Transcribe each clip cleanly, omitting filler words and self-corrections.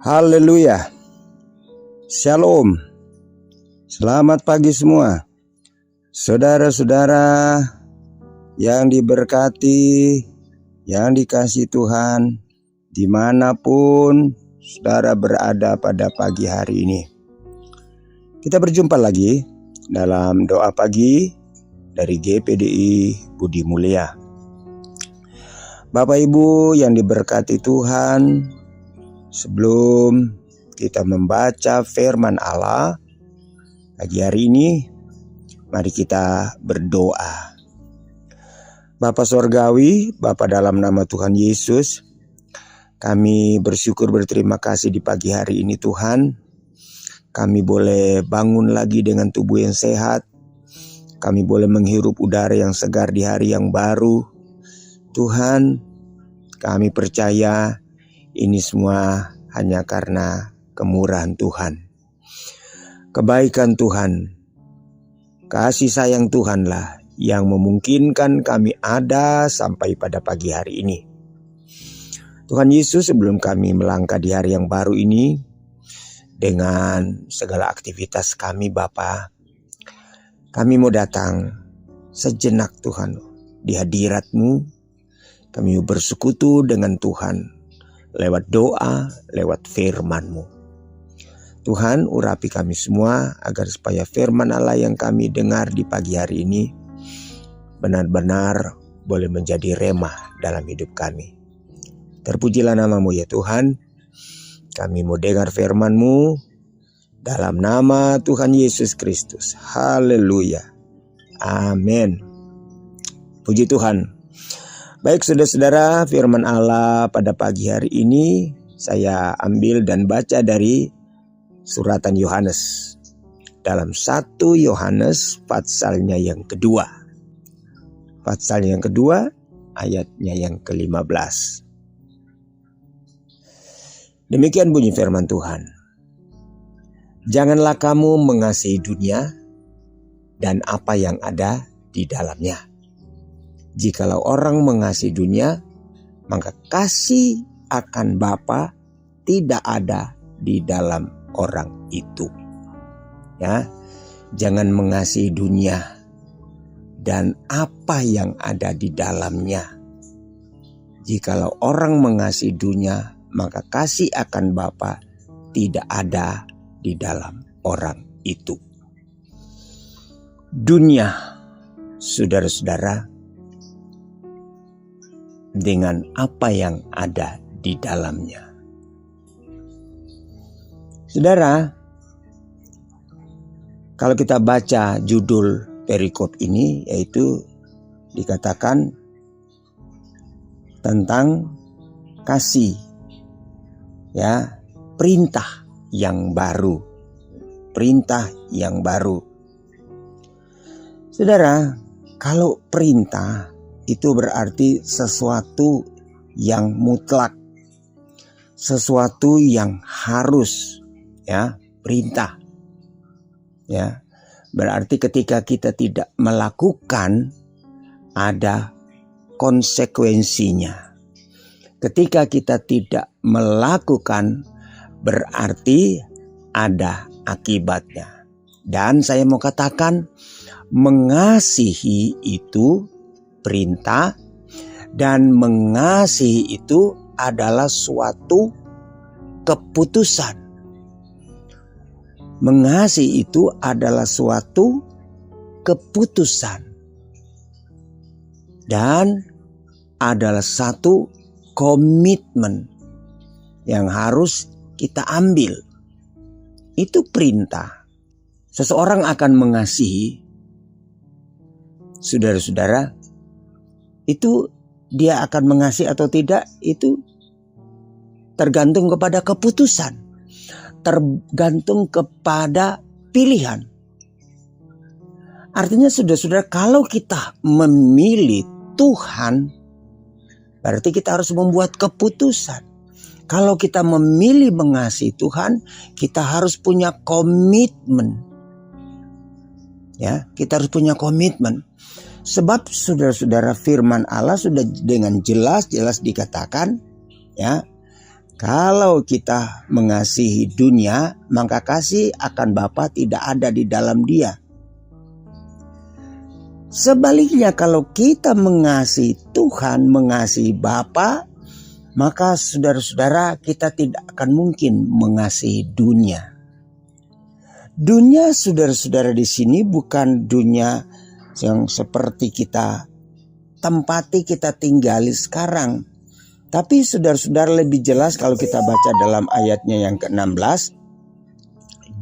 Haleluya. Shalom. Selamat pagi semua. Saudara-saudara yang diberkati, yang dikasihi Tuhan, dimanapun saudara berada pada pagi hari ini. Kita berjumpa lagi dalam doa pagi dari GPDI Budi Mulia. Bapak Ibu yang diberkati Tuhan, sebelum kita membaca firman Allah pagi hari ini, mari kita berdoa. Bapa Sorgawi, Bapa dalam nama Tuhan Yesus, kami bersyukur berterima kasih di pagi hari ini Tuhan. Kami boleh bangun lagi dengan tubuh yang sehat. Kami boleh menghirup udara yang segar di hari yang baru. Tuhan, kami percaya ini semua hanya karena kemurahan Tuhan. Kebaikan Tuhan, kasih sayang Tuhanlah yang memungkinkan kami ada sampai pada pagi hari ini. Tuhan Yesus, sebelum kami melangkah di hari yang baru ini, dengan segala aktivitas kami Bapa, kami mau datang sejenak Tuhan di hadirat-Mu. Kami bersekutu dengan Tuhan lewat doa, lewat firman-Mu. Tuhan, urapi kami semua agar supaya firman Allah yang kami dengar di pagi hari ini benar-benar boleh menjadi remah dalam hidup kami. Terpujilah nama-Mu ya Tuhan. Kami mau dengar firman-Mu dalam nama Tuhan Yesus Kristus. Haleluya. Amin. Puji Tuhan. Baik saudara-saudara, firman Allah pada pagi hari ini saya ambil dan baca dari suratan Yohanes. Dalam 1 Yohanes pasalnya yang kedua. Pasal yang kedua ayatnya yang ke-15. Demikian bunyi firman Tuhan. Janganlah kamu mengasihi dunia dan apa yang ada di dalamnya. Jikalau orang mengasihi dunia, maka kasih akan Bapa tidak ada di dalam orang itu. Ya, jangan mengasihi dunia dan apa yang ada di dalamnya. Jikalau orang mengasihi dunia, maka kasih akan Bapa tidak ada di dalam orang itu. Dunia, saudara-saudara, dengan apa yang ada di dalamnya. Saudara, kalau kita baca judul perikop ini, yaitu dikatakan tentang kasih, ya, perintah yang baru. Perintah yang baru. Saudara, kalau perintah itu berarti sesuatu yang mutlak, sesuatu yang harus, ya, perintah. Ya, berarti ketika kita tidak melakukan ada konsekuensinya. Ketika kita tidak melakukan berarti ada akibatnya. Dan saya mau katakan mengasihi itu perintah, dan mengasihi itu adalah suatu keputusan. Mengasihi itu adalah suatu keputusan dan adalah satu komitmen yang harus kita ambil. Itu perintah. Seseorang akan mengasihi, saudara-saudara, itu dia akan mengasihi atau tidak, itu tergantung kepada keputusan, tergantung kepada pilihan. Artinya saudara-saudara, kalau kita memilih Tuhan, berarti kita harus membuat keputusan. Kalau kita memilih mengasihi Tuhan, kita harus punya komitmen. Ya, kita harus punya komitmen. Sebab saudara-saudara, firman Allah sudah dengan jelas-jelas dikatakan, ya, Kalau kita mengasihi dunia, maka kasih akan Bapa tidak ada di dalam dia. Sebaliknya kalau kita mengasihi Tuhan, mengasihi Bapa, maka saudara-saudara kita tidak akan mungkin mengasihi dunia. Dunia saudara-saudara di sini bukan dunia yang seperti kita tempati, kita tinggali sekarang. Tapi saudara-saudara lebih jelas kalau kita baca dalam ayatnya yang ke-16.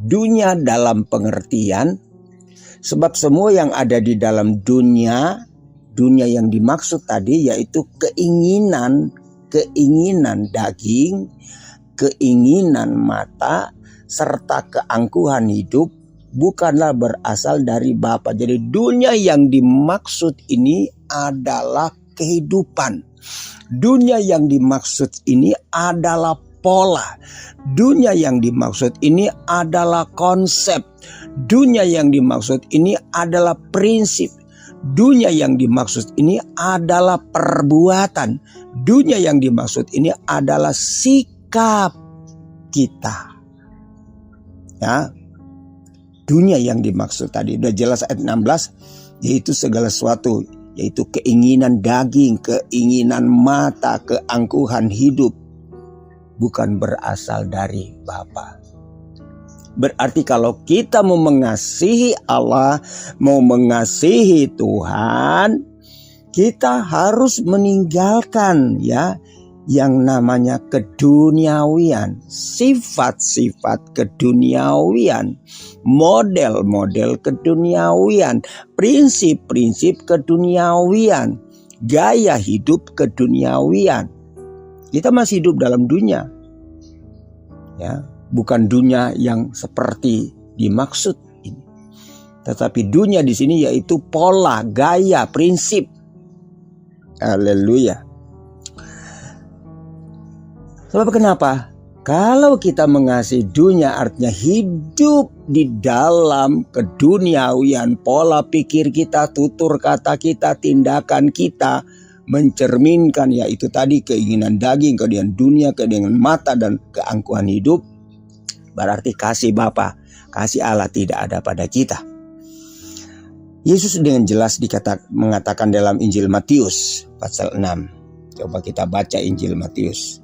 Dunia dalam pengertian, sebab semua yang ada di dalam dunia yang dimaksud tadi yaitu keinginan daging, keinginan mata, serta keangkuhan hidup bukanlah berasal dari Bapa. Jadi dunia yang dimaksud ini adalah kehidupan. Dunia yang dimaksud ini adalah pola. Dunia yang dimaksud ini adalah konsep. Dunia yang dimaksud ini adalah prinsip. Dunia yang dimaksud ini adalah perbuatan. Dunia yang dimaksud ini adalah sikap kita. Ya. Dunia yang dimaksud tadi udah jelas ayat 16, yaitu segala sesuatu, yaitu keinginan daging, keinginan mata, keangkuhan hidup bukan berasal dari Bapa. Berarti kalau kita mau mengasihi Allah, mau mengasihi Tuhan, kita harus meninggalkan ya yang namanya keduniawian, sifat-sifat keduniawian, model-model keduniawian, prinsip-prinsip keduniawian, gaya hidup keduniawian. Kita masih hidup dalam dunia, ya, bukan dunia yang seperti dimaksud ini. Tetapi dunia di sini yaitu pola, gaya, prinsip. Haleluya. Sebab kenapa? Kalau kita mengasihi dunia artinya hidup di dalam keduniawian, pola pikir kita, tutur kata kita, tindakan kita mencerminkan yaitu tadi keinginan daging, keinginan dunia, keinginan mata dan keangkuhan hidup. Berarti kasih Bapa, kasih Allah tidak ada pada kita. Yesus dengan jelas mengatakan dalam Injil Matius pasal 6. Coba kita baca Injil Matius.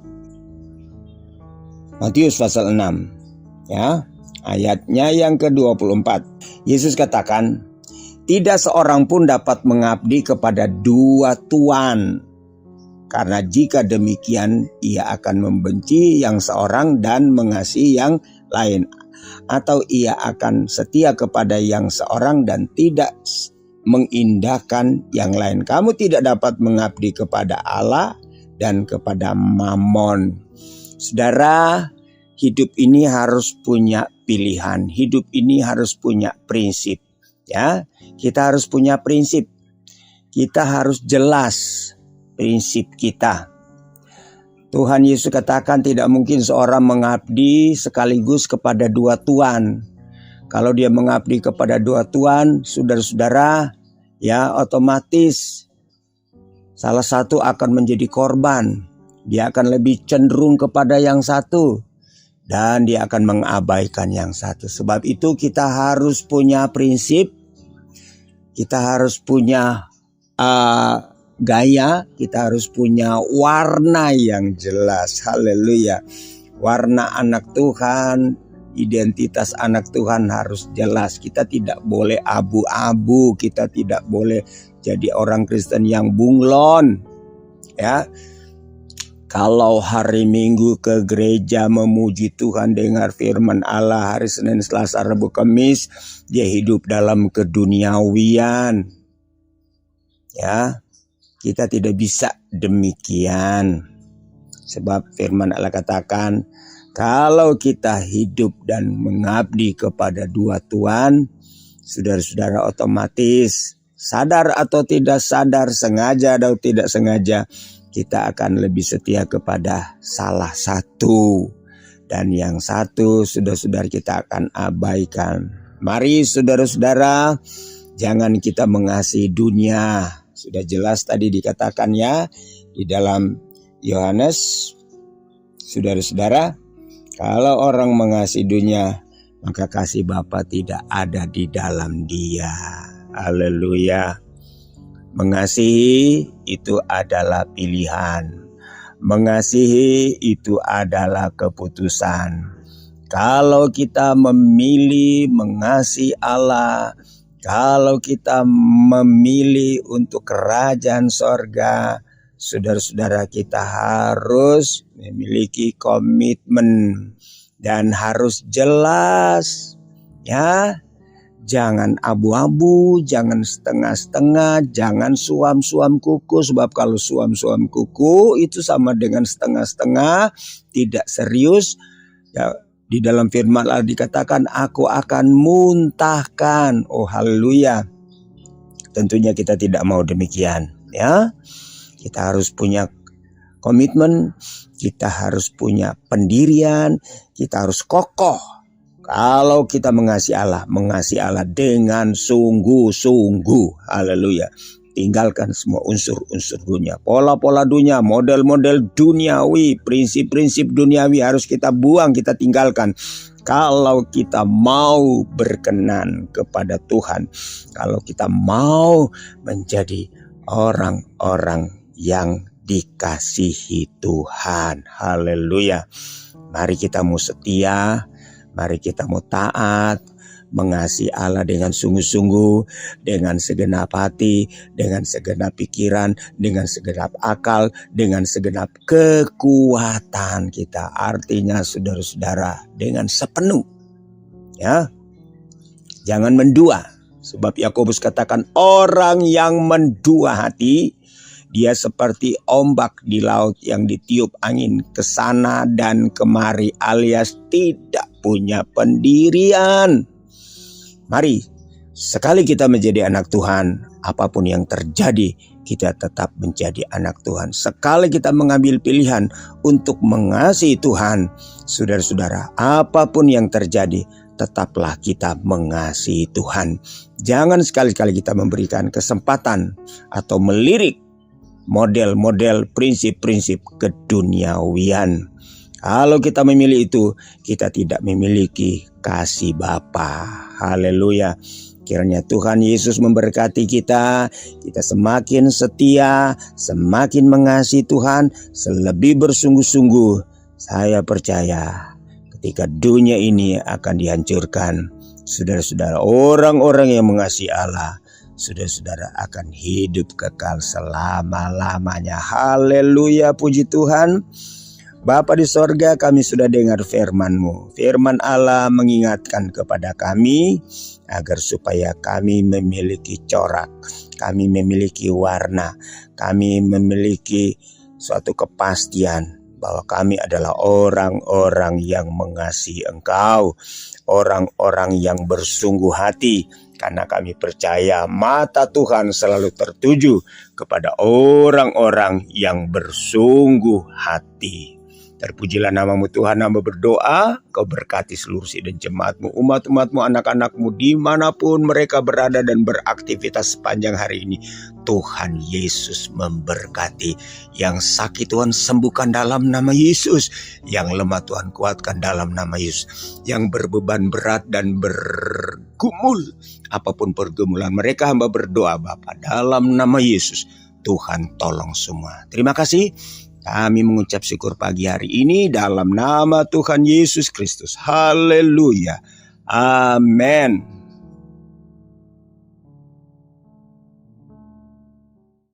Matius pasal 6. Ya, ayatnya yang ke-24. Yesus katakan, tidak seorang pun dapat mengabdi kepada dua tuan. Karena jika demikian ia akan membenci yang seorang dan mengasihi yang lain. Atau ia akan setia kepada yang seorang dan tidak mengindahkan yang lain. Kamu tidak dapat mengabdi kepada Allah dan kepada Mammon. Saudara, hidup ini harus punya pilihan. Hidup ini harus punya prinsip. Ya, kita harus punya prinsip. Kita harus jelas prinsip kita. Tuhan Yesus katakan tidak mungkin seorang mengabdi sekaligus kepada dua tuan. Kalau dia mengabdi kepada dua tuan, saudara-saudara, ya otomatis salah satu akan menjadi korban. Dia akan lebih cenderung kepada yang satu dan dia akan mengabaikan yang satu. Sebab itu kita harus punya prinsip, kita harus punya gaya, kita harus punya warna yang jelas. Haleluya. Warna anak Tuhan, identitas anak Tuhan harus jelas. Kita tidak boleh abu-abu, kita tidak boleh jadi orang Kristen yang bunglon. Ya. Kalau hari Minggu ke gereja memuji Tuhan, dengar firman Allah, hari Senin, Selasa, Rabu, Kamis dia hidup dalam keduniawian. Ya, kita tidak bisa demikian. Sebab firman Allah katakan, kalau kita hidup dan mengabdi kepada dua tuan, saudara-saudara otomatis sadar atau tidak sadar, sengaja atau tidak sengaja, kita akan lebih setia kepada salah satu. Dan yang satu saudara-saudara kita akan abaikan. Mari saudara-saudara, jangan kita mengasihi dunia. Sudah jelas tadi dikatakan ya di dalam Yohanes Saudara-saudara, kalau orang mengasihi dunia, maka kasih Bapa tidak ada di dalam dia. Haleluya. Mengasihi itu adalah pilihan. Mengasihi itu adalah keputusan. Kalau kita memilih mengasihi Allah, kalau kita memilih untuk kerajaan sorga, saudara-saudara, kita harus memiliki komitmen dan harus jelas, ya. Jangan abu-abu, jangan setengah-setengah, jangan suam-suam kuku. Sebab kalau suam-suam kuku itu sama dengan setengah-setengah, tidak serius. Ya, di dalam firman Allah dikatakan, aku akan muntahkan. Oh haleluya. Tentunya kita tidak mau demikian, ya. Kita harus punya komitmen, kita harus punya pendirian, kita harus kokoh. Kalau kita mengasihi Allah dengan sungguh-sungguh. Haleluya. Tinggalkan semua unsur-unsur dunia, pola-pola dunia, model-model duniawi, prinsip-prinsip duniawi harus kita buang, kita tinggalkan. Kalau kita mau berkenan kepada Tuhan, kalau kita mau menjadi orang-orang yang dikasihi Tuhan. Haleluya. Mari kita mau setia, mari kita mau taat, mengasihi Allah dengan sungguh-sungguh, dengan segenap hati, dengan segenap pikiran, dengan segenap akal, dengan segenap kekuatan kita. Artinya saudara-saudara, dengan sepenuh, ya. Jangan mendua. Sebab Yakobus katakan, orang yang mendua hati, dia seperti ombak di laut yang ditiup angin ke sana dan kemari, alias tidak punya pendirian. Mari, sekali kita menjadi anak Tuhan, apapun yang terjadi, kita tetap menjadi anak Tuhan. Sekali kita mengambil pilihan untuk mengasihi Tuhan, saudara-saudara, apapun yang terjadi, tetaplah kita mengasihi Tuhan. Jangan sekali-kali kita memberikan kesempatan atau melirik model-model prinsip-prinsip keduniawian. Kalau kita memilih itu, kita tidak memiliki kasih Bapa. Haleluya. Kiranya Tuhan Yesus memberkati kita semakin setia, semakin mengasihi Tuhan, selebih bersungguh-sungguh. Saya percaya ketika dunia ini akan dihancurkan, saudara-saudara, orang-orang yang mengasihi Allah, saudara-saudara, akan hidup kekal selama-lamanya. Haleluya, puji Tuhan. Bapa di sorga, kami sudah dengar firman-Mu. Firman Allah mengingatkan kepada kami agar supaya kami memiliki corak, kami memiliki warna, kami memiliki suatu kepastian bahwa kami adalah orang-orang yang mengasihi Engkau, orang-orang yang bersungguh hati, karena kami percaya mata Tuhan selalu tertuju kepada orang-orang yang bersungguh hati. Terpujilah nama-Mu Tuhan, hamba berdoa, Kau berkati seluruh sidang jemaat-Mu, umat-umat-Mu, anak-anak-Mu, dimanapun mereka berada dan beraktivitas sepanjang hari ini. Tuhan Yesus memberkati. Yang sakit Tuhan sembuhkan dalam nama Yesus, yang lemah Tuhan kuatkan dalam nama Yesus, yang berbeban berat dan bergumul, apapun pergumulan mereka, hamba berdoa Bapa, dalam nama Yesus, Tuhan tolong semua. Terima kasih. Kami mengucap syukur pagi hari ini dalam nama Tuhan Yesus Kristus. Haleluya. Amin.